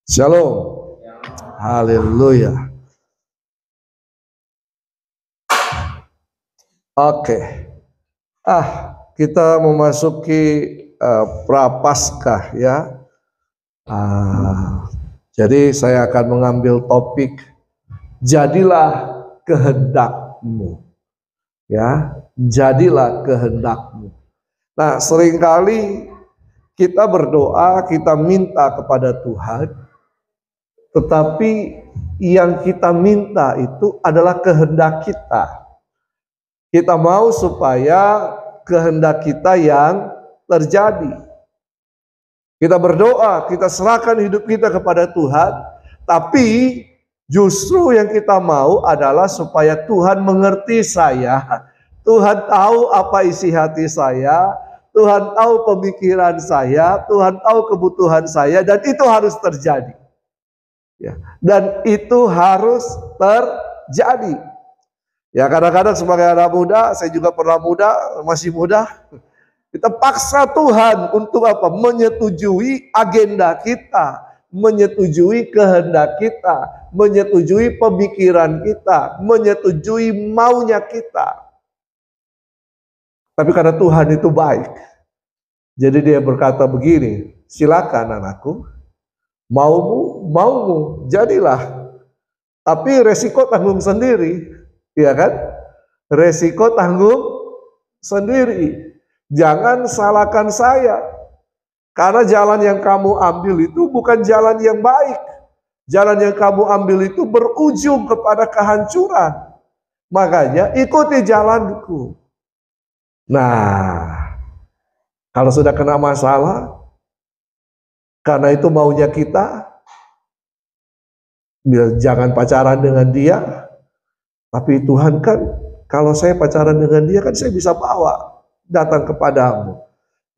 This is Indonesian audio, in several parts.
Shalom. Haleluya. Oke. Kita memasuki Prapaskah ya. Jadi saya akan mengambil topik jadilah kehendakmu. Ya, jadilah kehendakmu. Nah, seringkali kita berdoa, kita minta kepada Tuhan, tetapi yang kita minta itu adalah kehendak kita. Kita mau supaya kehendak kita yang terjadi. Kita berdoa, kita serahkan hidup kita kepada Tuhan, tapi justru yang kita mau adalah supaya Tuhan mengerti saya. Tuhan tahu apa isi hati saya, Tuhan tahu pemikiran saya, Tuhan tahu kebutuhan saya, dan itu harus terjadi. Ya, dan itu harus terjadi. Ya, kadang-kadang sebagai anak muda, saya juga pernah muda, masih muda, kita paksa Tuhan untuk apa? Menyetujui agenda kita, menyetujui kehendak kita, menyetujui pemikiran kita, menyetujui maunya kita. Tapi karena Tuhan itu baik, jadi dia berkata begini, silakan anakku, maumu, jadilah. Tapi resiko tanggung sendiri, ya kan? Resiko tanggung sendiri. Jangan salahkan saya, karena jalan yang kamu ambil itu bukan jalan yang baik. Jalan yang kamu ambil itu berujung kepada kehancuran. Makanya ikuti jalanku. Nah, kalau sudah kena masalah, karena itu maunya kita, jangan pacaran dengan dia. Tapi Tuhan kan, kalau saya pacaran dengan dia kan saya bisa bawa datang kepadamu.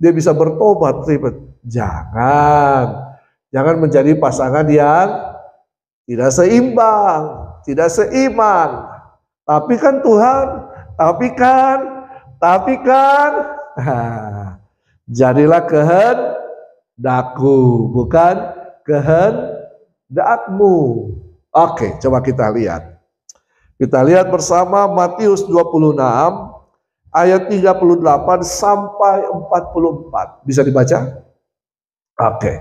Dia bisa bertobat, ribet. Jangan menjadi pasangan yang tidak seimbang, tidak seiman. Tapi kan Tuhan, tapi kan, jadilah kehendakku, bukan kehendakmu. Oke, coba kita lihat. Kita lihat bersama Matius 26 ayat 38 sampai 44. Bisa dibaca? Oke.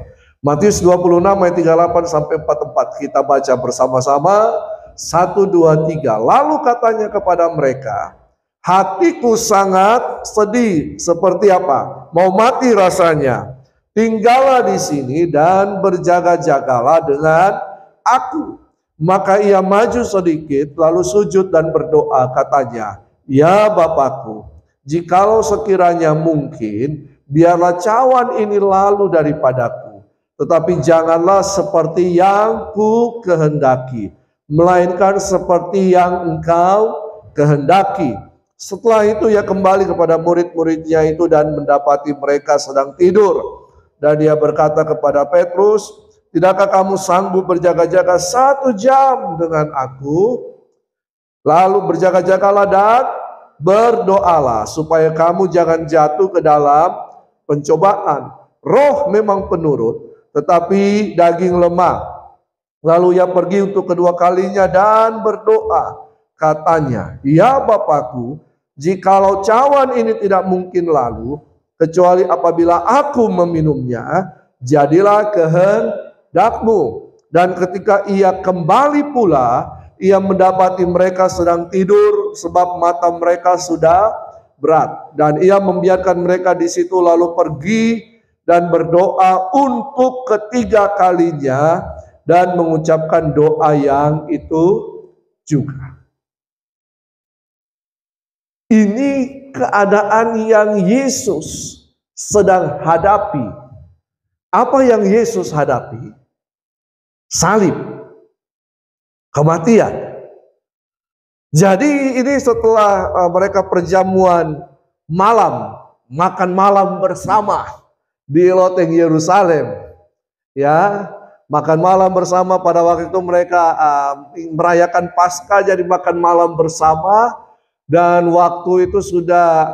Matius 26 ayat 38 sampai 44. Kita baca bersama-sama. 1, 2, 3. Lalu katanya kepada mereka, hatiku sangat sedih, seperti apa? Mau mati rasanya. Tinggallah di sini dan berjaga-jagalah dengan aku. Maka ia maju sedikit, lalu sujud dan berdoa, katanya, ya Bapakku, jikalau sekiranya mungkin, biarlah cawan ini lalu daripadaku. Tetapi janganlah seperti yang ku kehendaki, melainkan seperti yang engkau kehendaki. Setelah itu ia kembali kepada murid-muridnya itu dan mendapati mereka sedang tidur. Dan dia berkata kepada Petrus, tidakkah kamu sanggup berjaga-jaga 1 jam dengan aku? Lalu berjaga-jagalah dan berdoalah supaya kamu jangan jatuh ke dalam pencobaan. Roh memang penurut, tetapi daging lemah. Lalu ia pergi untuk kedua kalinya dan berdoa. Katanya, ya Bapakku, jikalau cawan ini tidak mungkin lalu, kecuali apabila aku meminumnya, jadilah kehendakmu. Dan ketika ia kembali pula, ia mendapati mereka sedang tidur sebab mata mereka sudah berat. Dan ia membiarkan mereka di situ lalu pergi dan berdoa untuk ketiga kalinya dan mengucapkan doa yang itu juga. Ini keadaan yang Yesus sedang hadapi. Apa yang Yesus hadapi? Salib, kematian. Jadi ini setelah mereka perjamuan malam, makan malam bersama di loteng Yerusalem. Ya, makan malam bersama. Pada waktu itu mereka merayakan Paskah, jadi makan malam bersama. Dan waktu itu sudah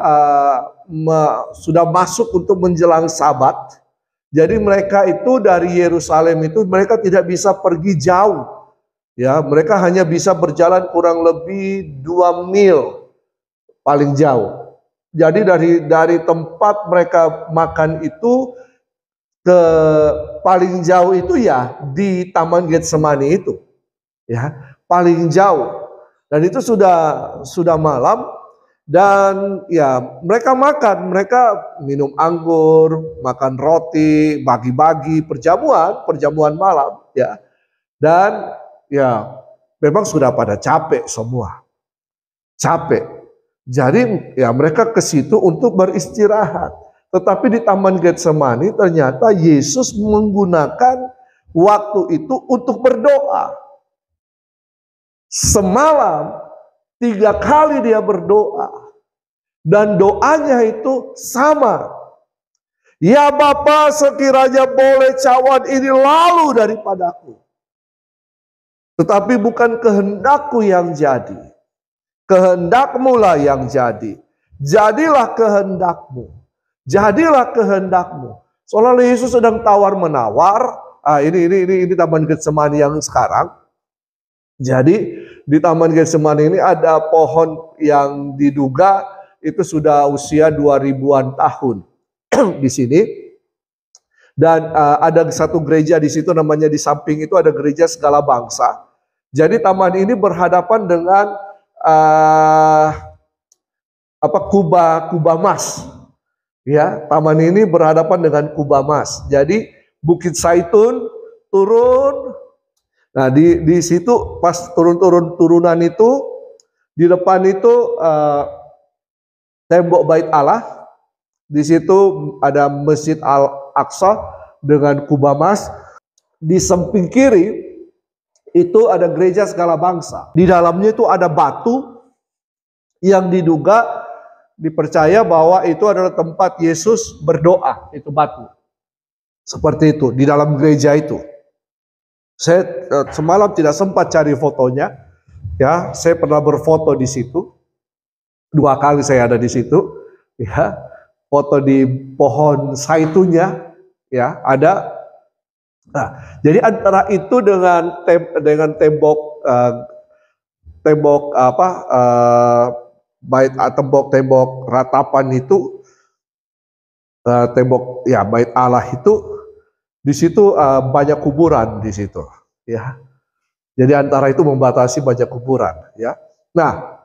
masuk untuk menjelang Sabat. Jadi mereka itu dari Yerusalem itu mereka tidak bisa pergi jauh. Ya, mereka hanya bisa berjalan kurang lebih 2 mil paling jauh. Jadi dari tempat mereka makan itu ke paling jauh itu ya di Taman Getsemani itu. Ya, paling jauh. Dan itu sudah malam. Dan ya mereka makan, mereka minum anggur, makan roti, bagi-bagi perjamuan malam ya. Dan ya memang sudah pada capek semua. Capek. Jadi ya mereka ke situ untuk beristirahat. Tetapi di Taman Getsemani ternyata Yesus menggunakan waktu itu untuk berdoa. Semalam 3 kali dia berdoa. Dan doanya itu sama. Ya Bapa, sekiranya boleh cawan ini lalu daripadaku. Tetapi bukan kehendakku yang jadi. Kehendakmu lah yang jadi. Jadilah kehendakmu. Jadilah kehendakmu. Soalnya Yesus sedang tawar-menawar. Ini Taman Getsemani yang sekarang. Jadi di Taman Getsemani ini ada pohon yang diduga itu sudah usia 2000-an tahun di sini. Dan ada satu gereja di situ namanya di samping itu ada gereja segala bangsa. Jadi taman ini berhadapan dengan Kuba Mas. Ya, taman ini berhadapan dengan Kuba Mas. Jadi Bukit Zaitun turun. Nah, di situ pas turunan itu di depan itu tembok Bait Allah. Di situ ada Masjid Al-Aqsa dengan Kuba Mas. Di samping kiri itu ada gereja segala bangsa. Di dalamnya itu ada batu yang dipercaya bahwa itu adalah tempat Yesus berdoa. Itu batu. Seperti itu di dalam gereja itu. Saya semalam tidak sempat cari fotonya, ya. Saya pernah berfoto di situ, 2 kali saya ada di situ, ya. Foto di pohon zaitunnya, ya, ada. Nah, jadi antara itu dengan tembok ratapan itu, tembok ya Bait Allah itu. Di situ banyak kuburan di situ, ya. Jadi antara itu membatasi banyak kuburan, ya. Nah,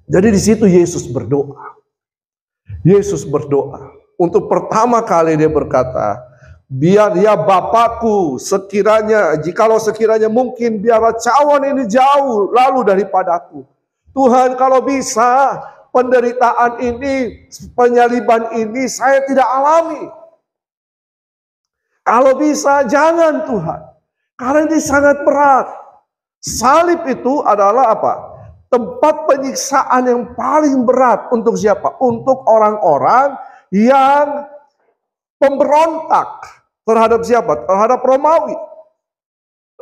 jadi di situ Yesus berdoa. Yesus berdoa. Untuk pertama kali dia berkata, biar ya Bapakku, jikalau sekiranya mungkin biarlah cawan ini jauh lalu daripadaku. Tuhan, kalau bisa penderitaan ini, penyaliban ini saya tidak alami. Kalau bisa jangan Tuhan. Karena ini sangat berat. Salib itu adalah apa? Tempat penyiksaan yang paling berat untuk siapa? Untuk orang-orang yang pemberontak. Terhadap siapa? Terhadap Romawi.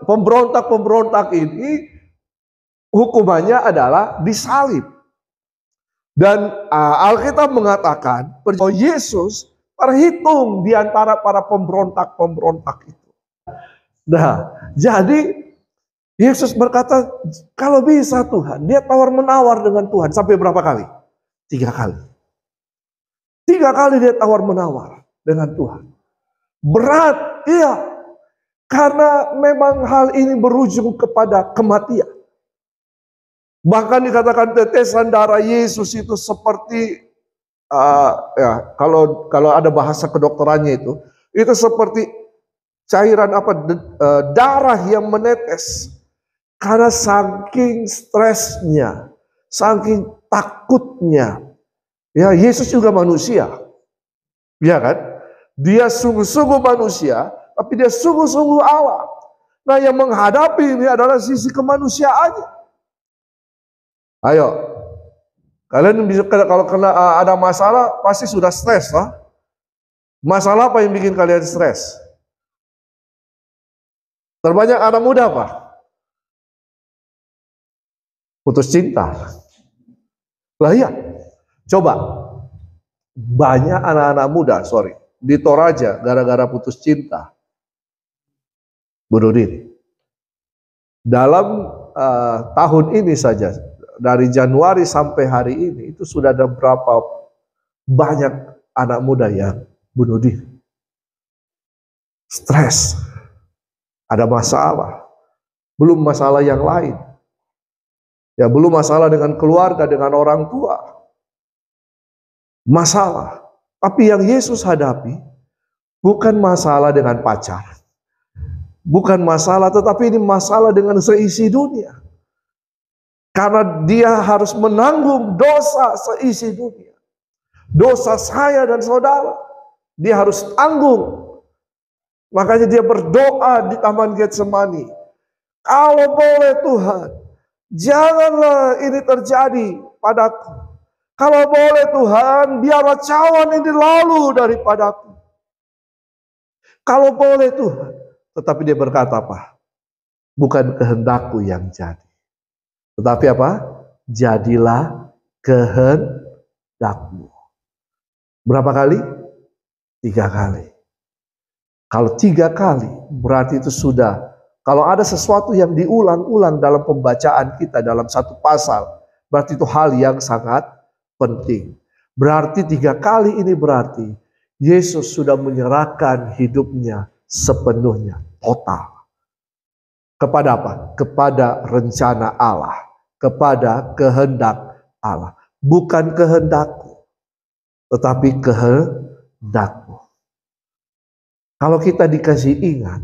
Pemberontak-pemberontak ini hukumannya adalah disalib. Dan Alkitab mengatakan bahwa Yesus terhitung di antara para pemberontak-pemberontak itu. Nah, jadi Yesus berkata, kalau bisa Tuhan, dia tawar-menawar dengan Tuhan. Sampai berapa kali? 3 kali. 3 kali dia tawar-menawar dengan Tuhan. Berat, iya. Karena memang hal ini berujung kepada kematian. Bahkan dikatakan tetesan darah Yesus itu seperti kalau ada bahasa kedokterannya itu seperti cairan darah yang menetes karena saking stresnya, saking takutnya. Ya, Yesus juga manusia, ya kan? Dia sungguh-sungguh manusia, tapi dia sungguh-sungguh Allah. Nah, yang menghadapi ini adalah sisi kemanusiaannya. Ayo. Kalian bisa kalau kena ada masalah pasti sudah stres, lah. Masalah apa yang bikin kalian stres? Terbanyak anak muda apa? Putus cinta. Lah iya. Coba banyak anak-anak muda, di Toraja gara-gara putus cinta, bunuh diri. Dalam tahun ini saja, dari Januari sampai hari ini, itu sudah ada berapa banyak anak muda yang bunuh diri. Stres, ada masalah, belum masalah yang lain. Ya, belum masalah dengan keluarga, dengan orang tua. Masalah. Tapi yang Yesus hadapi bukan masalah dengan pacar. Bukan masalah, tetapi ini masalah dengan seisi dunia. Karena dia harus menanggung dosa seisi dunia. Dosa saya dan saudara. Dia harus tanggung. Makanya dia berdoa di Taman Getsemani. Kalau boleh Tuhan, janganlah ini terjadi padaku. Kalau boleh Tuhan, biarlah cawan ini lalu daripadaku. Kalau boleh Tuhan. Tetapi dia berkata apa? Bukan kehendakku yang jadi. Tetapi apa? Jadilah kehendakmu. Berapa kali? 3 kali. Kalau 3 kali, berarti itu sudah. Kalau ada sesuatu yang diulang-ulang dalam pembacaan kita dalam satu pasal, berarti itu hal yang sangat penting. Berarti 3 kali ini berarti Yesus sudah menyerahkan hidupnya sepenuhnya, total. Kepada apa? Kepada rencana Allah, kepada kehendak Allah. Bukan kehendakku, tetapi kehendakmu. Kalau kita dikasih ingat,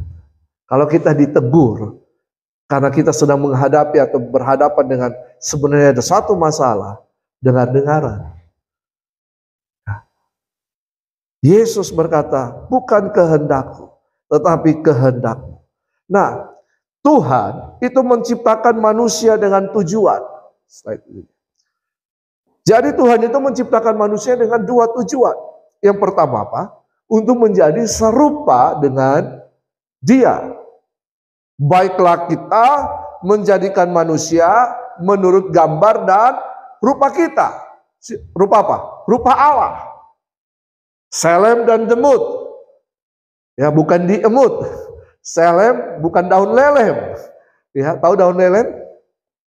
kalau kita ditegur, karena kita sedang menghadapi atau berhadapan dengan sebenarnya ada satu masalah, dengar-dengaran. Yesus berkata, bukan kehendakku, tetapi kehendakmu. Nah, Tuhan itu menciptakan manusia dengan tujuan. Jadi Tuhan itu menciptakan manusia dengan 2 tujuan. Yang pertama apa? Untuk menjadi serupa dengan Dia. Baiklah kita menjadikan manusia menurut gambar dan rupa kita. Rupa apa? Rupa Allah. Selem dan demut. Ya, bukan diemut. Selem bukan daun lelem. Ya, tahu daun lelem?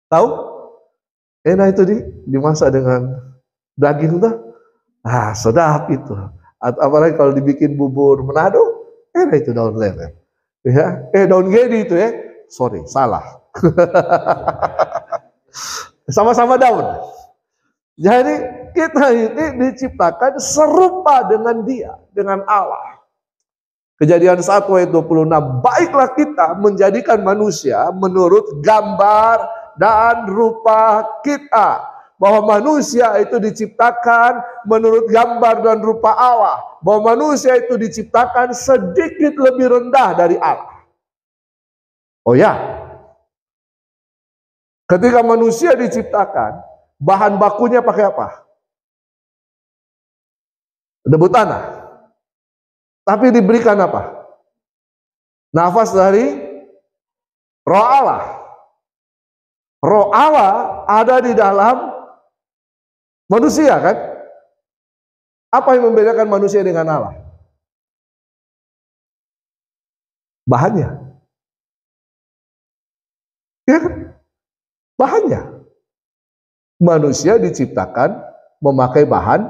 Tahu? Enak itu dimasak dengan daging tuh. Ah, sedap itu. Apalagi kalau dibikin bubur Manado, enak itu daun lelem. Ya, daun gedi itu ya. Sorry, salah. Sama-sama daun. Jadi kita ini diciptakan serupa dengan Dia, dengan Allah. Kejadian 1 ayat 26, baiklah kita menjadikan manusia menurut gambar dan rupa kita. Bahwa manusia itu diciptakan menurut gambar dan rupa Allah. Bahwa manusia itu diciptakan sedikit lebih rendah dari Allah. Oh ya, ketika manusia diciptakan, bahan bakunya pakai apa? Debu tanah. Tapi diberikan apa? Nafas dari Roh Allah. Roh Allah ada di dalam manusia kan? Apa yang membedakan manusia dengan Allah? Bahannya. Ya kan? Bahannya. Manusia diciptakan memakai bahan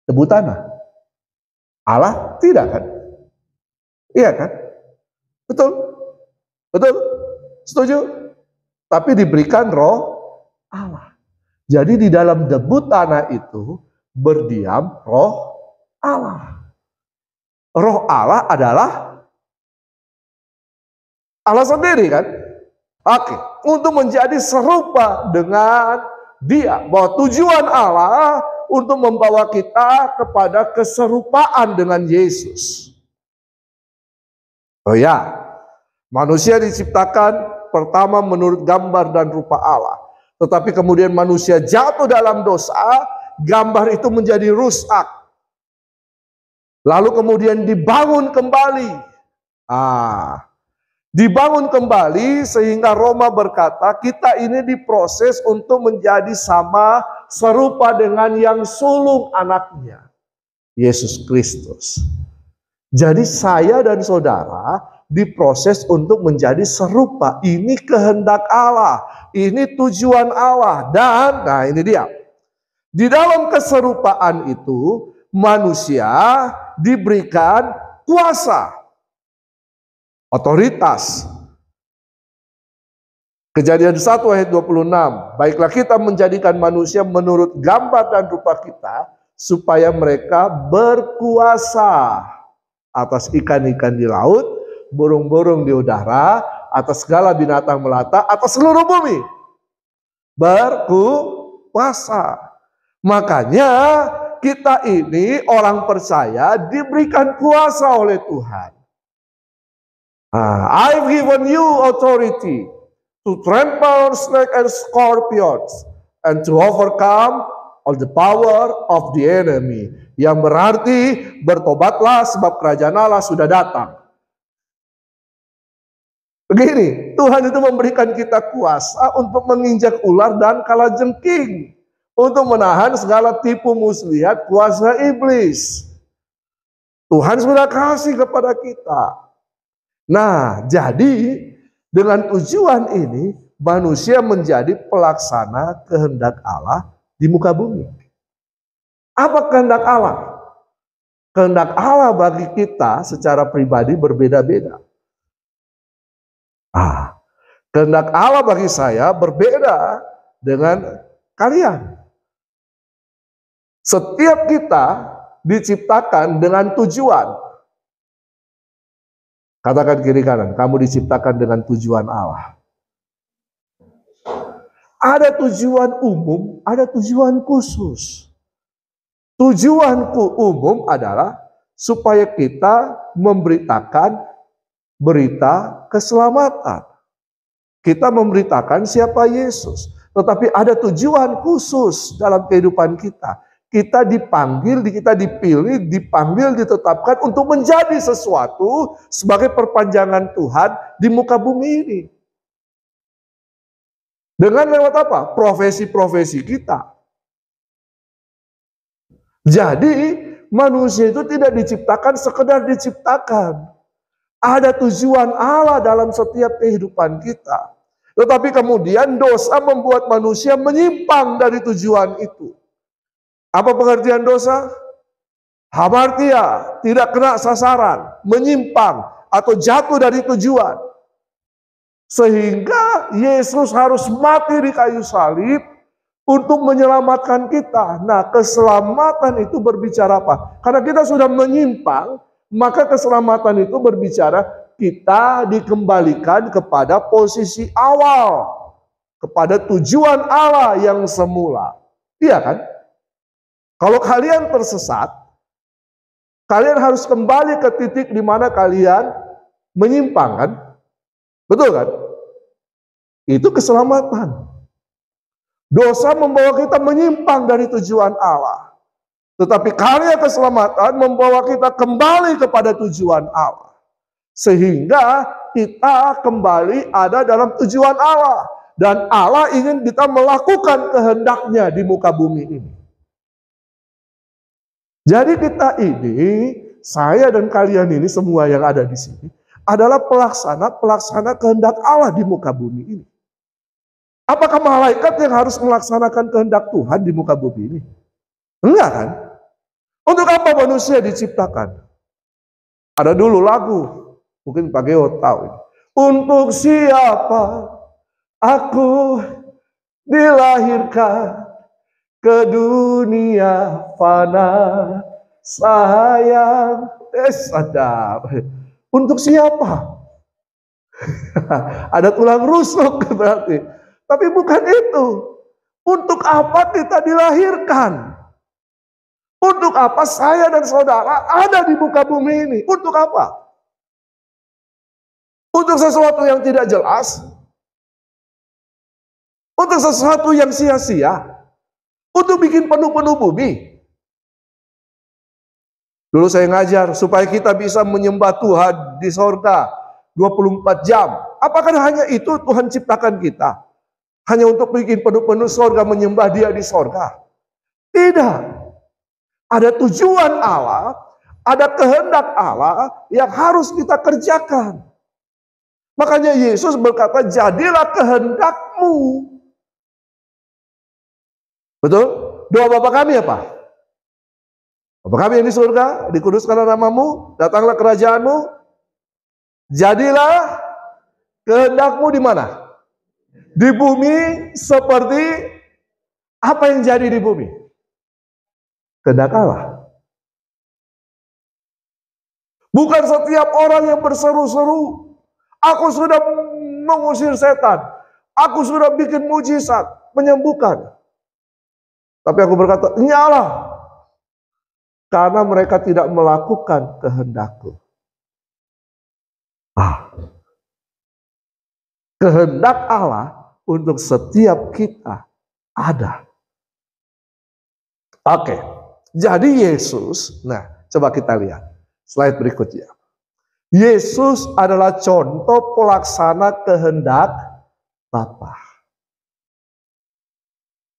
debu tanah. Allah tidak kan? Iya kan? Betul? Betul? Setuju? Tapi diberikan roh Allah. Jadi di dalam debu tanah itu berdiam roh Allah. Roh Allah adalah Allah sendiri kan? Oke, untuk menjadi serupa dengan Dia. Bahwa tujuan Allah untuk membawa kita kepada keserupaan dengan Yesus. Oh ya, manusia diciptakan pertama menurut gambar dan rupa Allah. Tetapi kemudian manusia jatuh dalam dosa, gambar itu menjadi rusak. Lalu kemudian dibangun kembali. Dibangun kembali sehingga Roma berkata kita ini diproses untuk menjadi sama serupa dengan yang sulung anaknya. Yesus Kristus. Jadi saya dan saudara diproses untuk menjadi serupa. Ini kehendak Allah, ini tujuan Allah. Dan, nah ini dia. Di dalam keserupaan itu, manusia diberikan kuasa, otoritas. Kejadian 1 ayat 26, baiklah kita menjadikan manusia menurut gambar dan rupa kita, supaya mereka berkuasa atas ikan-ikan di laut, burung-burung di udara, atas segala binatang melata, atas seluruh bumi. Berkuasa. Makanya kita ini orang percaya diberikan kuasa oleh Tuhan. I've given you authority to trample on snakes and scorpions and to overcome all the power of the enemy. Yang berarti bertobatlah sebab kerajaan Allah sudah datang. Begini, Tuhan itu memberikan kita kuasa untuk menginjak ular dan kalajengking, untuk menahan segala tipu muslihat kuasa iblis. Tuhan sudah kasih kepada kita. Nah, jadi dengan tujuan ini, manusia menjadi pelaksana kehendak Allah di muka bumi. Apa kehendak Allah? Kehendak Allah bagi kita secara pribadi berbeda-beda. Kehendak Allah bagi saya berbeda dengan kalian. Setiap kita diciptakan dengan tujuan. Katakan kiri kanan, kamu diciptakan dengan tujuan Allah. Ada tujuan umum, ada tujuan khusus. Tujuanku umum adalah supaya kita memberitakan berita keselamatan. Kita memberitakan siapa Yesus. Tetapi ada tujuan khusus dalam kehidupan kita. Kita dipanggil, kita dipilih, dipanggil, ditetapkan untuk menjadi sesuatu sebagai perpanjangan Tuhan di muka bumi ini. Dengan lewat apa? Profesi-profesi kita. Jadi manusia itu tidak diciptakan sekedar diciptakan. Ada tujuan Allah dalam setiap kehidupan kita. Tetapi kemudian dosa membuat manusia menyimpang dari tujuan itu. Apa pengertian dosa? Hamartia, tidak kena sasaran, menyimpang atau jatuh dari tujuan. Sehingga Yesus harus mati di kayu salib untuk menyelamatkan kita. Nah, keselamatan itu berbicara apa? Karena kita sudah menyimpang, maka keselamatan itu berbicara kita dikembalikan kepada posisi awal, kepada tujuan Allah yang semula. Iya kan? Kalau kalian tersesat, kalian harus kembali ke titik di mana kalian menyimpang kan? Betul kan? Itu keselamatan. Dosa membawa kita menyimpang dari tujuan Allah. Tetapi karya keselamatan membawa kita kembali kepada tujuan Allah. Sehingga kita kembali ada dalam tujuan Allah. Dan Allah ingin kita melakukan kehendaknya di muka bumi ini. Jadi kita ini, saya dan kalian ini, semua yang ada di sini, adalah pelaksana kehendak Allah di muka bumi ini. Apakah malaikat yang harus melaksanakan kehendak Tuhan di muka bumi ini? Enggak kan? Untuk apa manusia diciptakan? Ada dulu lagu, mungkin Pak Geo tahu ini. Untuk siapa aku dilahirkan ke dunia fana, sayang, sadar. Untuk siapa? Ada tulang rusuk berarti. Tapi bukan itu. Untuk apa kita dilahirkan? Untuk apa saya dan saudara ada di muka bumi ini? Untuk apa? Untuk sesuatu yang tidak jelas? Untuk sesuatu yang sia-sia? Untuk bikin penuh-penuh bumi? Dulu saya ngajar supaya kita bisa menyembah Tuhan di sorga 24 jam. Apakah hanya itu Tuhan ciptakan kita? Hanya untuk bikin penuh-penuh sorga menyembah Dia di sorga? Tidak. Ada tujuan Allah, ada kehendak Allah yang harus kita kerjakan. Makanya Yesus berkata, jadilah kehendakmu. Betul? Doa Bapa kami apa? Bapa kami yang di surga, dikuduskanlah namamu, datanglah kerajaanmu, jadilah kehendakmu di mana? Di bumi seperti apa yang jadi di bumi? Kehendak Allah. Bukan setiap orang yang berseru-seru, aku sudah mengusir setan, aku sudah bikin mujizat, menyembuhkan. Tapi aku berkata, nyala. Karena mereka tidak melakukan kehendakku. Kehendak Allah untuk setiap kita ada. Oke, jadi Yesus, nah coba kita lihat slide berikutnya. Yesus adalah contoh pelaksana kehendak Bapa.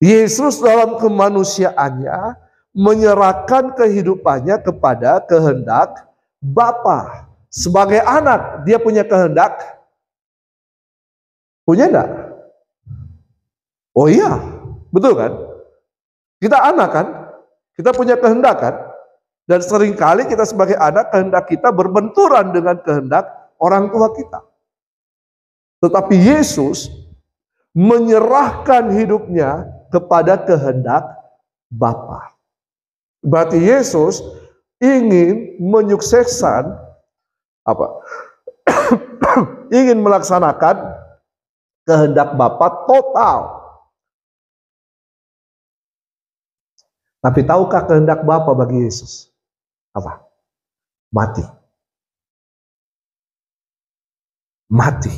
Yesus dalam kemanusiaannya menyerahkan kehidupannya kepada kehendak Bapa. Sebagai anak, dia punya kehendak. Punya enggak? Oh iya, betul kan? Kita anak kan? Kita punya kehendak kan? Dan seringkali kita sebagai anak, kehendak kita berbenturan dengan kehendak orang tua kita. Tetapi Yesus menyerahkan hidupnya kepada kehendak Bapa. Berarti Yesus ingin menyukseskan apa? Ingin melaksanakan kehendak Bapa total. Tapi tahukah kehendak Bapa bagi Yesus? Apa? Mati. Mati.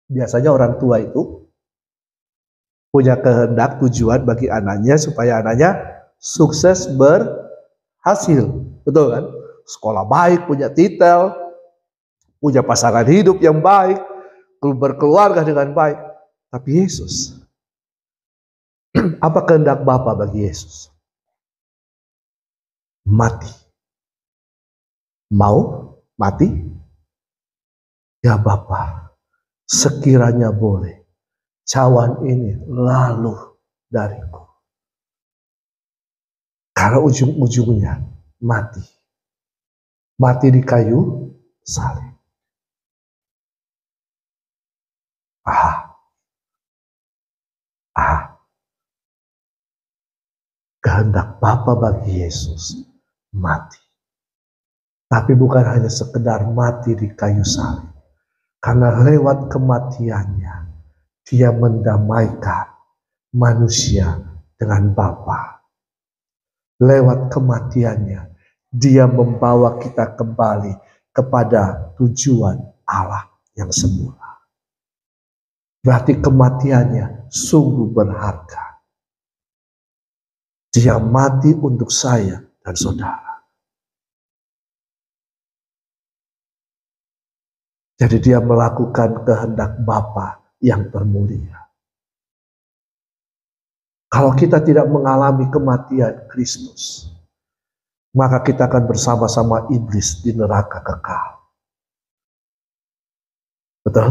Biasanya orang tua itu punya kehendak tujuan bagi anaknya supaya anaknya sukses berhasil. Betul kan? Sekolah baik, punya titel, punya pasangan hidup yang baik, berkeluarga dengan baik. Tapi Yesus, apa kehendak Bapa bagi Yesus? Mati. Mau mati? Ya Bapa, sekiranya boleh, cawan ini lalu dariku. Karena ujung-ujungnya mati. Mati di kayu salib. Kehendak Bapa bagi Yesus mati. Tapi bukan hanya sekedar mati di kayu salib. Karena lewat kematiannya, dia mendamaikan manusia dengan Bapa. Lewat kematiannya, dia membawa kita kembali kepada tujuan Allah yang semula. Berarti kematiannya sungguh berharga. Dia mati untuk saya dan saudara. Jadi dia melakukan kehendak Bapa yang termulia. Kalau kita tidak mengalami kematian Kristus, maka kita akan bersama-sama iblis di neraka kekal. Betul?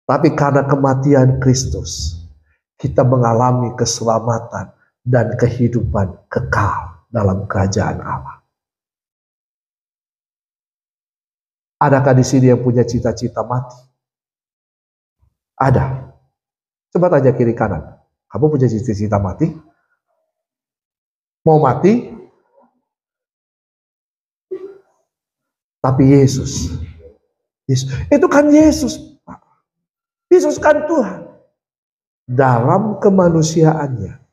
Tapi karena kematian Kristus, kita mengalami keselamatan dan kehidupan kekal dalam kerajaan Allah. Adakah di sini yang punya cita-cita mati? Ada. Coba tanya kiri kanan. Kamu punya cita-cita mati? Mau mati? Tapi Yesus. Itu kan Yesus. Yesus kan Tuhan. Dalam kemanusiaannya,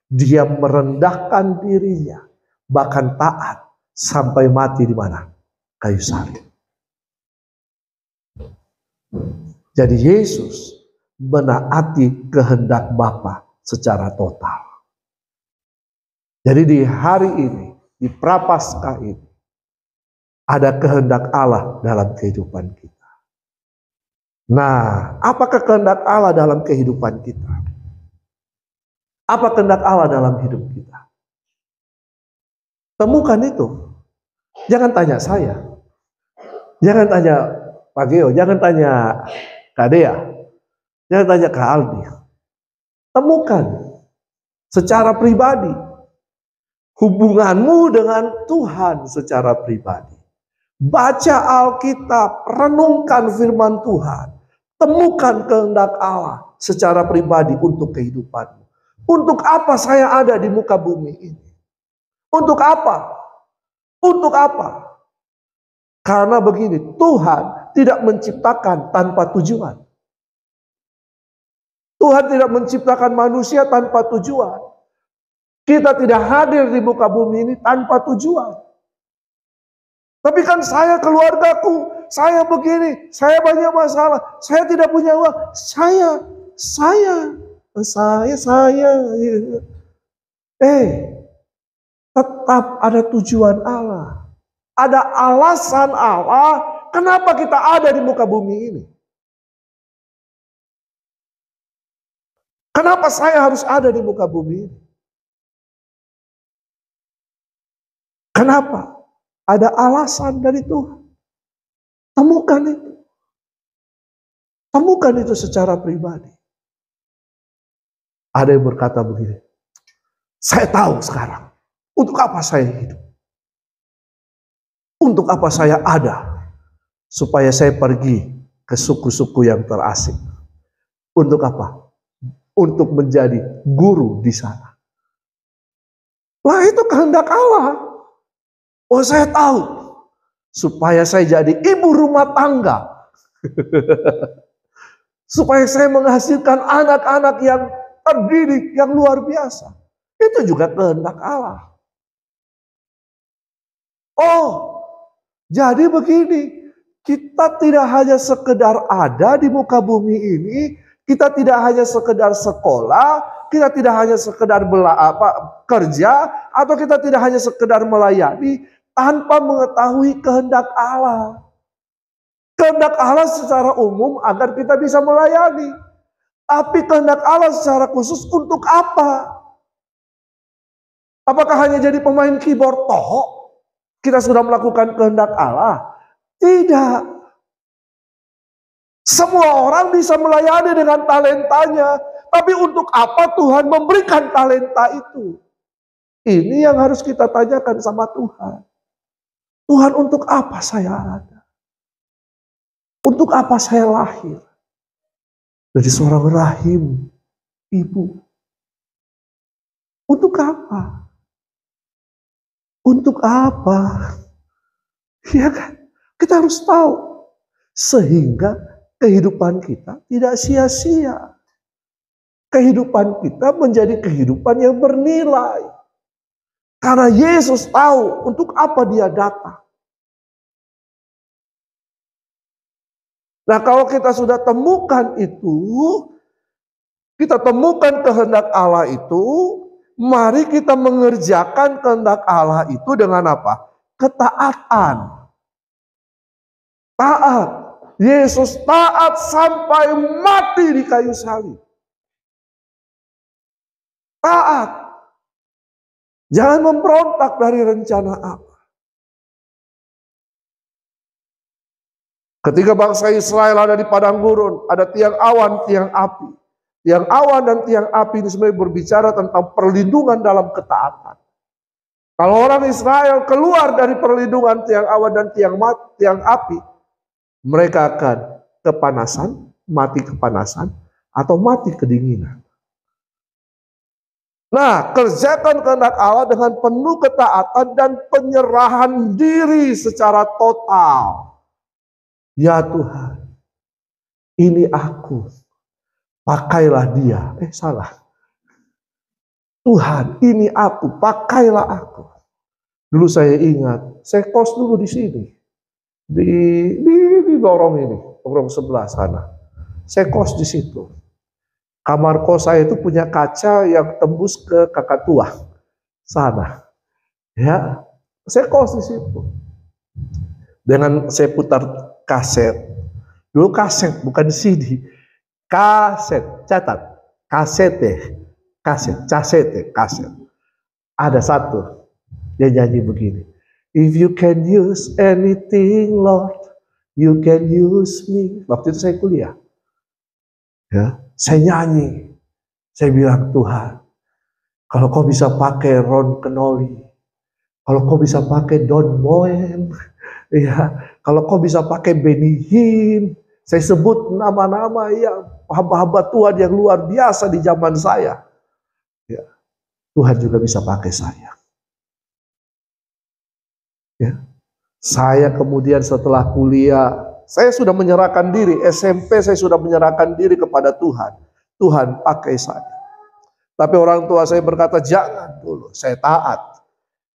dia merendahkan dirinya, bahkan taat sampai mati di mana? Kayu salib. Jadi Yesus menaati kehendak Bapa secara total. Jadi di hari ini, di Prapaskah ini, ada kehendak Allah dalam kehidupan kita. Nah, apakah kehendak Allah dalam kehidupan kita? Apa kehendak Allah dalam hidup kita? Temukan itu. Jangan tanya saya. Jangan tanya Pak Geo. Jangan tanya Kak Dea. Jangan tanya Kak Aldi. Temukan secara pribadi. Hubunganmu dengan Tuhan secara pribadi. Baca Alkitab. Renungkan firman Tuhan. Temukan kehendak Allah secara pribadi untuk kehidupanmu. Untuk apa saya ada di muka bumi ini? Untuk apa? Untuk apa? Karena begini, Tuhan tidak menciptakan tanpa tujuan. Tuhan tidak menciptakan manusia tanpa tujuan. Kita tidak hadir di muka bumi ini tanpa tujuan. Tapi kan saya, keluargaku, saya begini, saya banyak masalah, saya tidak punya uang, saya. Tetap ada tujuan Allah. Ada alasan Allah kenapa kita ada di muka bumi ini. Kenapa saya harus ada di muka bumi ini? Kenapa? Ada alasan dari Tuhan. Temukan itu. Temukan itu secara pribadi. Ada yang berkata begini, saya tahu sekarang untuk apa saya hidup. Untuk apa saya ada. Supaya saya pergi ke suku-suku yang terasing. Untuk apa? Untuk menjadi guru di sana. Lah itu kehendak Allah. Oh saya tahu. Supaya saya jadi ibu rumah tangga. Supaya saya menghasilkan anak-anak yang terdidik, yang luar biasa. Itu juga kehendak Allah. Oh, jadi begini. Kita tidak hanya sekedar ada di muka bumi ini. Kita tidak hanya sekedar sekolah. Kita tidak hanya sekedar kerja. Atau kita tidak hanya sekedar melayani. Tanpa mengetahui kehendak Allah. Kehendak Allah secara umum agar kita bisa melayani. Tapi kehendak Allah secara khusus untuk apa? Apakah hanya jadi pemain keyboard toh? Kita sudah melakukan kehendak Allah? Tidak. Semua orang bisa melayani dengan talentanya. Tapi untuk apa Tuhan memberikan talenta itu? Ini yang harus kita tanyakan sama Tuhan. Tuhan, untuk apa saya ada? Untuk apa saya lahir? Dari seorang rahim ibu. Untuk apa? Untuk apa? Ya kan? Kita harus tahu. Sehingga kehidupan kita tidak sia-sia. Kehidupan kita menjadi kehidupan yang bernilai. Karena Yesus tahu untuk apa dia datang. Nah, kalau kita sudah temukan itu, kita temukan kehendak Allah itu, mari kita mengerjakan kehendak Allah itu dengan apa? Ketaatan. Taat. Yesus taat sampai mati di kayu salib. Taat. Jangan memberontak dari rencana Allah. Ketika bangsa Israel ada di padang gurun, ada tiang awan, tiang api. Tiang awan dan tiang api ini sebenarnya berbicara tentang perlindungan dalam ketaatan. Kalau orang Israel keluar dari perlindungan tiang awan dan tiang api, mereka akan kepanasan, mati kepanasan, atau mati kedinginan. Nah, kerjakan kehendak Allah dengan penuh ketaatan dan penyerahan diri secara total. Ya Tuhan, ini aku, pakailah dia. Salah. Tuhan, ini aku, pakailah aku. Dulu saya ingat, saya kos dulu di sini. Di lorong ini, lorong sebelah sana. Saya kos di situ. Kamar kos saya itu punya kaca yang tembus ke kakak tua sana. Ya, saya kos di situ. Dengan saya putar kaset. Dulu kaset, bukan CD. Kaset, catat. Kaset deh. kaset. Ada satu, dia nyanyi begini. If you can use anything, Lord, you can use me. Waktu itu saya kuliah. Ya, saya nyanyi. Saya bilang, Tuhan, kalau kau bisa pakai Ron Kenoly, kalau kau bisa pakai Don Moen, ya, kalau kau bisa pakai Benny Hinn, saya sebut nama-nama yang hamba-hamba Tuhan yang luar biasa di zaman saya. Ya, Tuhan juga bisa pakai saya. Ya. Saya kemudian setelah kuliah, saya sudah menyerahkan diri. SMP saya sudah menyerahkan diri kepada Tuhan. Tuhan pakai saya. Tapi orang tua saya berkata, jangan dulu, saya taat.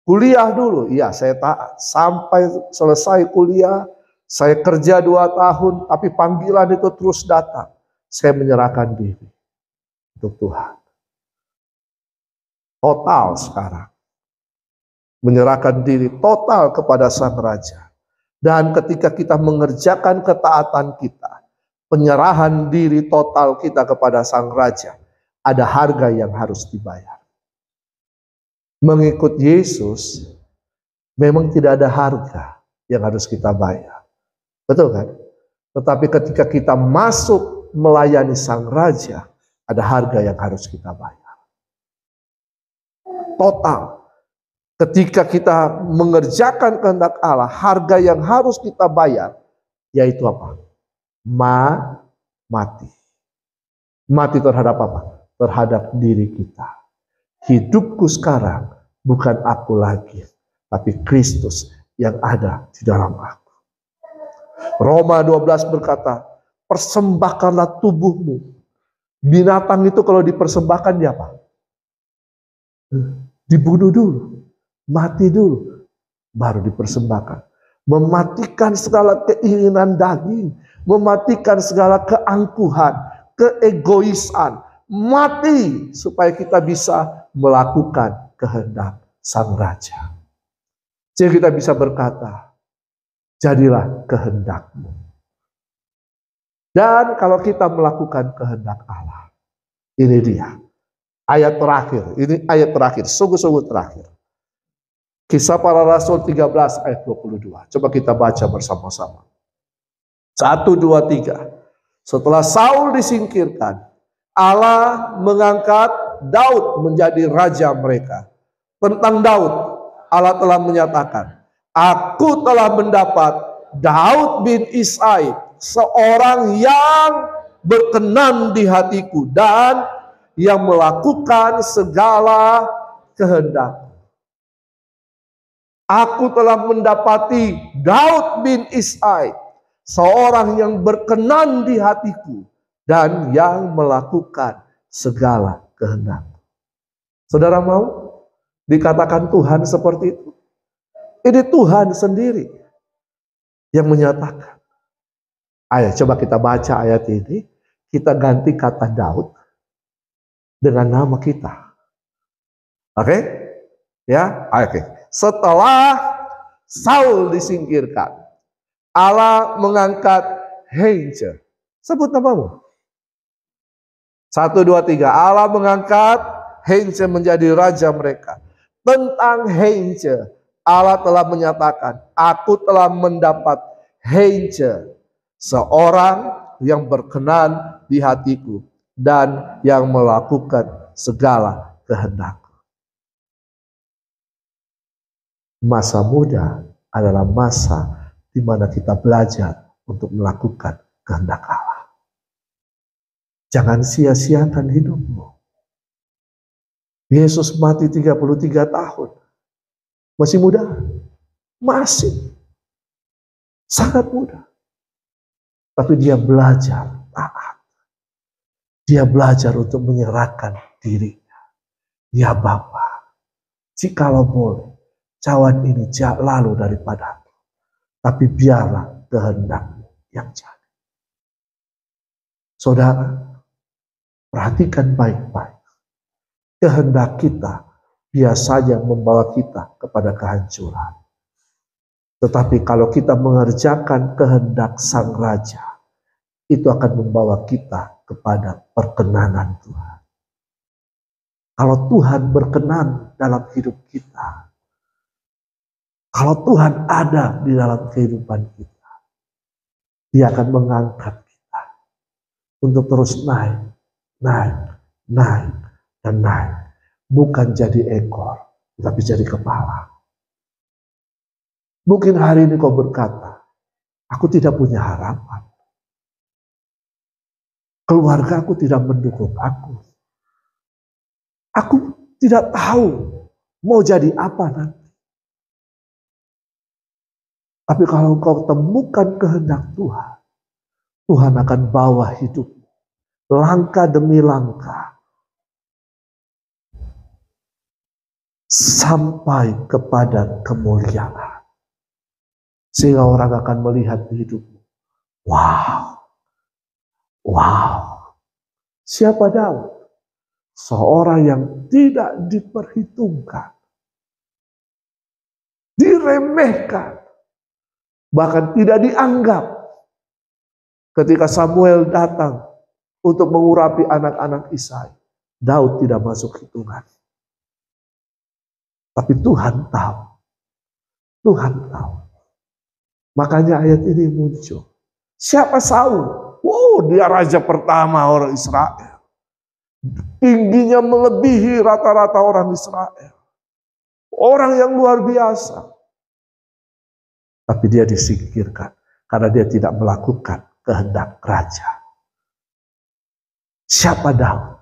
Kuliah dulu, iya saya taat. Sampai selesai kuliah, saya kerja 2 tahun, tapi panggilan itu terus datang. Saya menyerahkan diri untuk Tuhan. Total sekarang. Menyerahkan diri total kepada Sang Raja. Dan ketika kita mengerjakan ketaatan kita, penyerahan diri total kita kepada Sang Raja, ada harga yang harus dibayar. Mengikut Yesus, memang tidak ada harga yang harus kita bayar. Betul kan? Tetapi ketika kita masuk melayani Sang Raja, ada harga yang harus kita bayar. Total. Ketika kita mengerjakan kehendak Allah, harga yang harus kita bayar, yaitu apa? Mati. Mati terhadap apa? Terhadap diri kita. Hidupku sekarang bukan aku lagi, tapi Kristus yang ada di dalam aku. Roma 12 berkata, persembahkanlah tubuhmu. Binatang itu kalau dipersembahkan dia apa? Dibunuh dulu. Mati dulu, baru dipersembahkan. Mematikan segala keinginan daging, mematikan segala keangkuhan, keegoisan, mati supaya kita bisa melakukan kehendak Sang Raja. Jadi kita bisa berkata, jadilah kehendakmu. Dan kalau kita melakukan kehendak Allah, ini dia ayat terakhir. Ini ayat terakhir, sungguh-sungguh terakhir. Kisah Para Rasul 13 ayat 22. Coba kita baca bersama-sama. 1, 2, 3. Setelah Saul disingkirkan, Allah mengangkat Daud menjadi raja mereka. Tentang Daud, Allah telah menyatakan, aku telah mendapat Daud bin Isai, seorang yang berkenan di hatiku dan yang melakukan segala kehendak. Aku telah mendapati Daud bin Isai, seorang yang berkenan di hatiku dan yang melakukan segala kehendak. Saudara mau dikatakan Tuhan seperti itu? Ini Tuhan sendiri yang menyatakan. Ayo coba kita baca ayat ini, kita ganti kata Daud dengan nama kita. Oke? Ya, oke. Setelah Saul disingkirkan, Allah mengangkat Heinze. Sebut namamu. 1, 2, 3. Allah mengangkat Heinze menjadi raja mereka. Tentang Heinze, Allah telah menyatakan, aku telah mendapat Heinze, seorang yang berkenan di hatiku dan yang melakukan segala kehendak. Masa muda adalah masa di mana kita belajar untuk melakukan kehendak Allah. Jangan sia-siakan hidupmu. Yesus mati 33 tahun. Masih muda? Masih. Sangat muda. Tapi dia belajar taat. Dia belajar untuk menyerahkan dirinya. Ya Bapa, jikalau boleh, cawan ini lalu daripadaku, tapi biarlah kehendakmu yang jadi. Saudara, perhatikan baik-baik. Kehendak kita biasanya membawa kita kepada kehancuran. Tetapi kalau kita mengerjakan kehendak Sang Raja, itu akan membawa kita kepada perkenanan Tuhan. Kalau Tuhan berkenan dalam hidup kita, kalau Tuhan ada di dalam kehidupan kita, Dia akan mengangkat kita untuk terus naik, naik, naik, dan naik. Bukan jadi ekor, tapi jadi kepala. Mungkin hari ini kau berkata, aku tidak punya harapan. Keluarga aku tidak mendukung aku. Aku tidak tahu mau jadi apa nanti. Tapi kalau kau temukan kehendak Tuhan, Tuhan akan bawa hidupmu langkah demi langkah sampai kepada kemuliaan. Sehingga orang akan melihat hidupmu. Wow, wow. Siapa Daud? Seorang yang tidak diperhitungkan, diremehkan, bahkan tidak dianggap. Ketika Samuel datang untuk mengurapi anak-anak Isai, Daud tidak masuk hitungan. Tapi Tuhan tahu. Tuhan tahu. Makanya ayat ini muncul. Siapa Saul? Wow, dia raja pertama orang Israel. Tingginya melebihi rata-rata orang Israel. Orang yang luar biasa. Tapi dia disingkirkan karena dia tidak melakukan kehendak raja. Siapa Daud?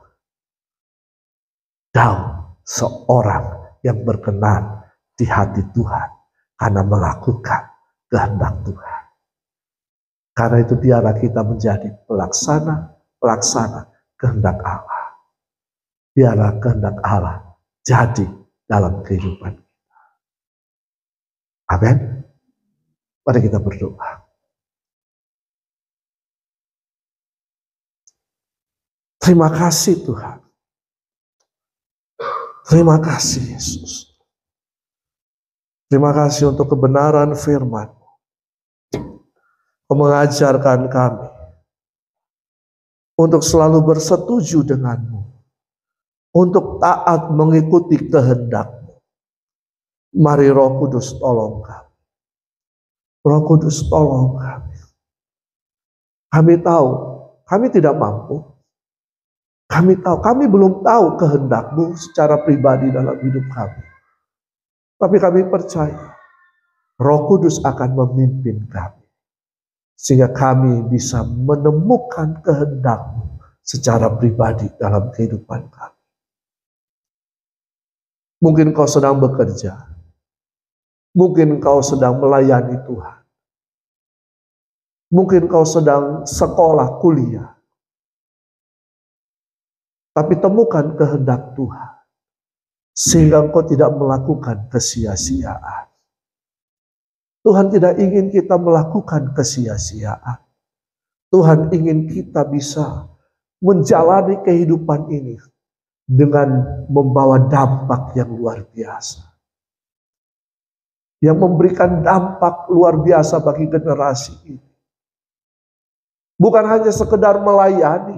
Daud seorang yang berkenan di hati Tuhan karena melakukan kehendak Tuhan. Karena itu biarlah kita menjadi pelaksana kehendak Allah. Biarlah kehendak Allah jadi dalam kehidupan kita. Amin. Mari kita berdoa. Terima kasih Tuhan. Terima kasih Yesus. Terima kasih untuk kebenaran firman. Kau mengajarkan kami untuk selalu bersetuju denganmu. Untuk taat mengikuti kehendak-Mu. Mari Roh Kudus tolong kami. Roh Kudus tolong kami. Kami tahu, kami tidak mampu. Kami tahu, kami belum tahu kehendak-Mu secara pribadi dalam hidup kami. Tapi kami percaya, Roh Kudus akan memimpin kami. Sehingga kami bisa menemukan kehendak-Mu secara pribadi dalam kehidupan kami. Mungkin kau sedang bekerja. Mungkin kau sedang melayani Tuhan. Mungkin kau sedang sekolah, kuliah. Tapi temukan kehendak Tuhan. Sehingga engkau tidak melakukan kesia-siaan. Tuhan tidak ingin kita melakukan kesia-siaan. Tuhan ingin kita bisa menjalani kehidupan ini dengan membawa dampak yang luar biasa. Yang memberikan dampak luar biasa bagi generasi ini. Bukan hanya sekedar melayani,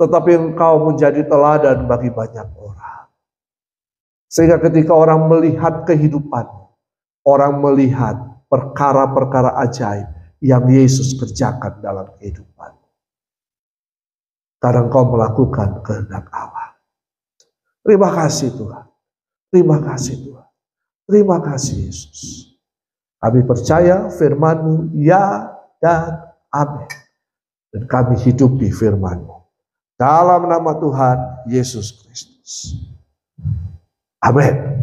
tetapi engkau menjadi teladan bagi banyak orang. Sehingga ketika orang melihat kehidupan, orang melihat perkara-perkara ajaib yang Yesus kerjakan dalam kehidupan. Karena engkau melakukan kehendak Allah. Terima kasih Tuhan. Terima kasih Tuhan. Terima kasih Yesus. Kami percaya firman-Mu ya dan amin. Dan kami hidupi firman-Mu. Dalam nama Tuhan Yesus Kristus. Amin.